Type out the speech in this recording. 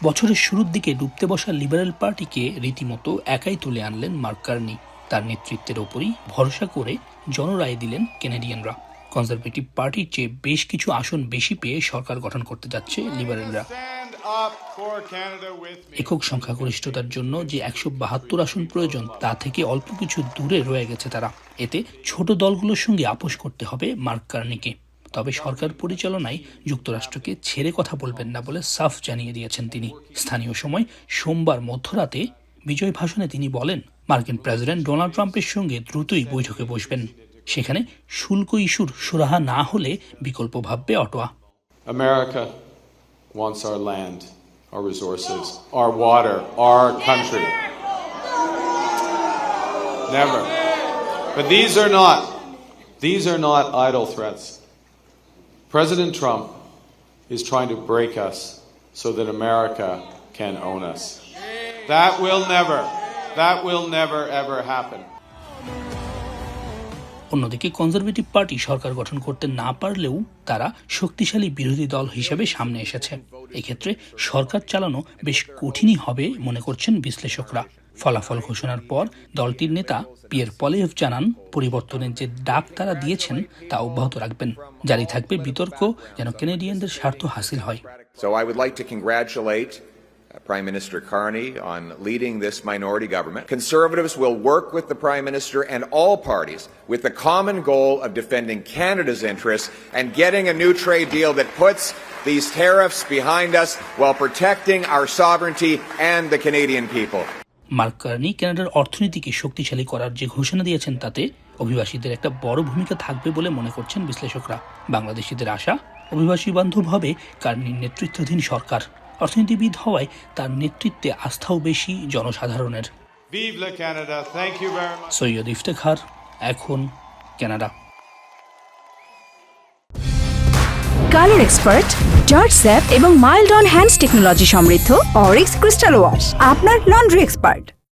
বছরের শুরুর দিকে ডুবতে বসা লিবারেল পার্টিকে রীতিমতো একাই তুলে আনলেন মার্ক কার্নি। তার নেতৃত্বের ওপরই ভরসা করে জনরায় দিলেন কেনেডিয়ানরা। কনজারভেটিভ পার্টির চেয়ে বেশ কিছু আসন বেশি পেয়ে সরকার গঠন করতে যাচ্ছে লিবারেলরা। একক সংখ্যাগরিষ্ঠতার জন্য যে 172 আসন প্রয়োজন তা থেকে অল্প কিছু দূরে রয়ে গেছে তারা। এতে ছোট দলগুলোর সঙ্গে আপোষ করতে হবে মার্ক কার্নিকে। তবে সরকার পরিচালনায় যুক্তরাষ্ট্রকে ছেড়ে কথা বলবেন না বলে সাফ জানিয়ে দিয়েছেন তিনি। স্থানীয় সময় সোমবার মধ্যরাতে বিজয় ভাষণে তিনি বলেন, মার্কিন প্রেসিডেন্ট ডোনাল্ড ট্রাম্পের সঙ্গে দ্রুতই বৈঠকে বসবেন। সেখানে শুল্ক ইস্যুর সুরাহা না হলে বিকল্প ভাববে Ottawa. America wants our land, our resources, our water, our country. Never. But these are not idle threats. President Trump is trying to break us so that America can own us. That will never ever happen. অন্যদিকে conservative party সরকার গঠন করতে না পারলেও তারা শক্তিশালী বিরোধী দল হিসেবে সামনে এসেছে। এক্ষেত্রে সরকার চালানো বেশ কঠিনই হবে মনে করছেন বিশ্লেষকরা। ফলাফল ঘোষণার পর দলটির নেতা পিয়ের পলিয়েভ জানান, পরিবর্তনের যে ডাক তারা দিয়েছেন তা অব্যাহত রাখবেন। জারি থাকবে বিতর্ক যেন কেনেডিয়ানদের স্বার্থ হাসিল হয়। So I would like to congratulate Prime Minister Carney on leading this minority government. Conservatives will work with the Prime Minister and all parties with the common goal of defending Canada's interests and getting a new trade deal that puts these tariffs behind us while protecting our sovereignty and the Canadian people. Mark Carney কানাডার অর্থনীতিকে শক্তিশালী করার যে ঘোষণা দিয়েছেন তাতে অভিবাসীদের একটা বড় ভূমিকা থাকবে বলে মনে করছেন বিশ্লেষকরা। বাংলাদেশিদের আশা, অভিবাসী বান্ধব হবে কার্নির নেতৃত্বাধীন সরকার। অর্থনীতিবিদ হওয়ায় তার নেতৃত্বে আস্থাও বেশি জনসাধারণের। সৈয়দ ইফতেখার, এখন Canada. Colour expert, George sap এবং মাইল্ড অন হ্যান্ডস টেকনোলজি সমৃদ্ধ অরিক্স ক্রিস্টাল ওয়াশ আপনার লন্ড্রি এক্সপার্ট।